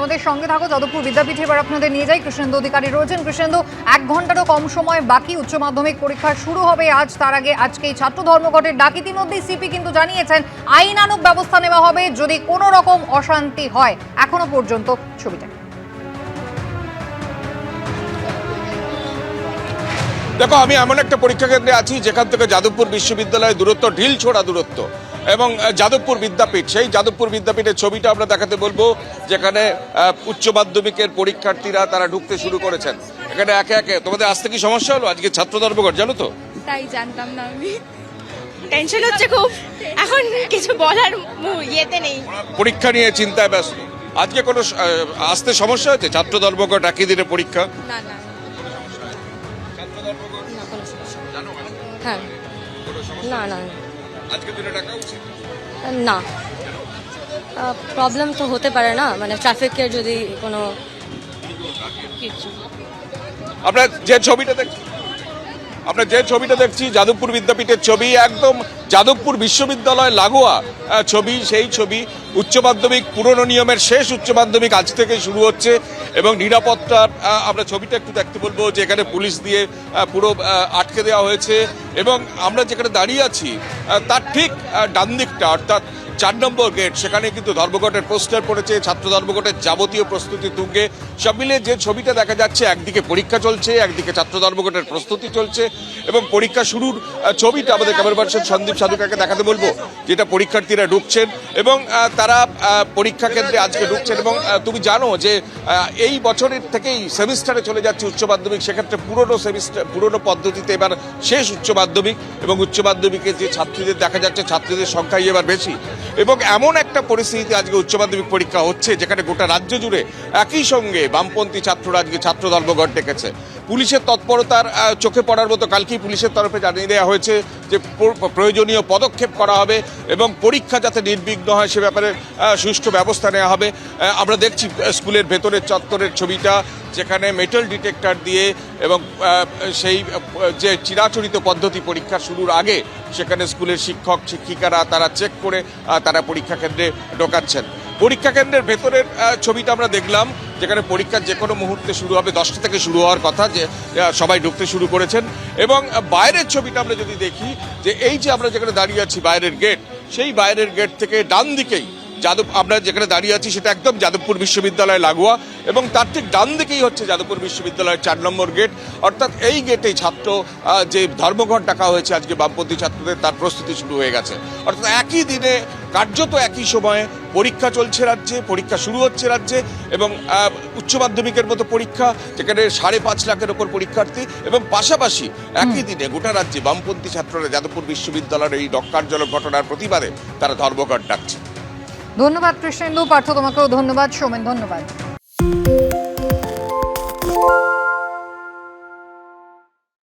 আমাদের সঙ্গে থাকো। যাদবপুর বিদ্যাপীঠে এবার আপনাদের নিয়ে যাই। কৃষ্ণেন্দু অধিকারী রয়েছেন। কৃষ্ণেন্দু, 1 ঘন্টারও কম সময় বাকি উচ্চ মাধ্যমিক পরীক্ষা শুরু হবে আজ। তার আগে আজকে এই ছাত্র ধর্মঘটের ডাক ইতিমধ্যেই সিপি কিন্তু জানিয়েছেন আইনানুগ ব্যবস্থা নেওয়া হবে যদি কোনো রকম অশান্তি হয়। এখনো পর্যন্ত ছবিটা দেখো, আমি এমন একটা পরীক্ষা কেন্দ্রে আছি যেখান থেকে যাদবপুর বিশ্ববিদ্যালয়ের দূরত্ব ঢিল ছোড়া দূরত্ব, এবং যাদবপুর বিদ্যাপীঠ, সেই যাদবপুর বিদ্যাপীঠের ছবিটা আমরা দেখাতে বলবো, যেখানে উচ্চ মাধ্যমিকের পরীক্ষার্থীরা তারা ঢুকতে শুরু করেছেন। এখানে একে একে তোমাদের আসতে কি সমস্যা হলো? আজকে ছাত্র ধর্মঘট, জানো তো? তাই জানতাম না, আমি টেনশন হচ্ছে খুব, এখন কিছু বলার ইয়েতে নেই। পরীক্ষা নিয়ে চিন্তায় ব্যস্ত। আজকে কোনো আসতে সমস্যা হয়েছে? ছাত্র ধর্মঘট, একই দিনে পরীক্ষা। না না না, কোনো সমস্যা হ্যাঁ না না আজকে দিনে ডাকা উচিত না, প্রবলেম তো হতে পারে না, মানে ট্রাফিকের যদি কোনো কিছু। আমরা যে ছবিটা দেখছি যাদবপুর বিদ্যাপীঠের ছবি, একদম যাদবপুর বিশ্ববিদ্যালয় লাগোয়া ছবি। সেই ছবি উচ্চ মাধ্যমিক পুরনো নিয়মের শেষ উচ্চ মাধ্যমিক আজ থেকে শুরু হচ্ছে, এবং নিরাপত্তার আমরা ছবিটা একটু দেখতে বলবো যে এখানে পুলিশ দিয়ে পুরো আটকে দেওয়া হয়েছে। এবং আমরা যেখানে দাঁড়িয়ে আছি তার ঠিক ডান দিকটা, অর্থাৎ 4 নম্বর গেট, সেখানে কিন্তু ধর্মঘটের পোস্টার পড়েছে। ছাত্র ধর্মঘটের যাবতীয় প্রস্তুতি তুঙ্গে। সব মিলিয়ে যে ছবিটা দেখা যাচ্ছে, একদিকে পরীক্ষা চলছে, একদিকে ছাত্র ধর্মঘটের প্রস্তুতি চলছে, এবং পরীক্ষা শুরুর ছবিটা আমাদের ক্যামেরা পার্সন সন্দীপ সাধুকাকে দেখাতে বলবো, যেটা পরীক্ষার্থীরা ঢুকছেন এবং তারা পরীক্ষা কেন্দ্রে আজকে ঢুকছেন। এবং তুমি জানো যে এই বছরের থেকেই সেমিস্টারে চলে যাচ্ছে উচ্চ মাধ্যমিক। সেক্ষেত্রে পুরনো পদ্ধতিতে এবার শেষ উচ্চ মাধ্যমিক, এবং উচ্চ মাধ্যমিকে যে ছাত্রীদের দেখা যাচ্ছে, ছাত্রীদের সংখ্যাই এবার বেশি। এবং এমন একটা পরিস্থিতিতে আজকে উচ্চ মাধ্যমিক পরীক্ষা হচ্ছে যেখানে গোটা রাজ্য জুড়ে একই সঙ্গে বামপন্থী ছাত্ররা আজকে ছাত্র ধর্মঘট ডেকেছে। পুলিশের তৎপরতার চোখে পড়ার মতো কালকেই পুলিশের তরফে জানিয়ে দেওয়া হয়েছে যে প্রয়োজনীয় পদক্ষেপ করা হবে এবং পরীক্ষা যাতে নির্বিঘ্ন হয় সে ব্যাপারে সুষ্ঠু ব্যবস্থা নেওয়া হবে। আমরা দেখছি স্কুলের ভেতরের চত্বরের ছবিটা, যেখানে মেটাল ডিটেক্টর দিয়ে এবং সেই যে চিরাচরিত পদ্ধতি পরীক্ষা শুরুর আগে সেখানে স্কুলের শিক্ষক শিক্ষিকারা তারা চেক করে তারা পরীক্ষা কেন্দ্রে ঢোকাচ্ছেন। পরীক্ষা কেন্দ্রের ভেতরের ছবিটা আমরা দেখলাম, যেখানে পরীক্ষা যে কোনো মুহূর্তে শুরু হবে, 10টা থেকে শুরু হওয়ার কথা, যে সবাই ঢুকতে শুরু করেছেন। এবং বাইরের ছবিটা আমরা যদি দেখি, যে এই যে আমরা যেখানে দাঁড়িয়ে আছি বাইরের গেট, সেই বাইরের গেট থেকে ডান দিকেই আমরা যেখানে দাঁড়িয়ে আছি সেটা একদম যাদবপুর বিশ্ববিদ্যালয় লাগোয়া, এবং তার ঠিক ডান দিকেই হচ্ছে যাদবপুর বিশ্ববিদ্যালয়ের 4 নম্বর গেট। অর্থাৎ এই গেটেই ছাত্র যে ধর্মঘট ডাকা হয়েছে আজকে বামপন্থী ছাত্রদের, তার প্রস্তুতি শুরু হয়ে গেছে। অর্থাৎ একই দিনে কার্যত একই সময়ে পরীক্ষা চলছে রাজ্যে, পরীক্ষা শুরু হচ্ছে রাজ্যে, এবং উচ্চ মাধ্যমিকের মতো পরীক্ষা যেখানে 5.5 লাখের ওপর পরীক্ষার্থী, এবং পাশাপাশি একই দিনে গোটা রাজ্যে বামপন্থী ছাত্ররা যাদবপুর বিশ্ববিদ্যালয়ের এই ন্যক্কারজনক ঘটনার প্রতিবাদে তারা ধর্মঘট ডাকছে। ধন্যবাদ কৃষ্ণেন্দু। পার্থ, তোমাকেও ধন্যবাদ। সৌমেন, ধন্যবাদ।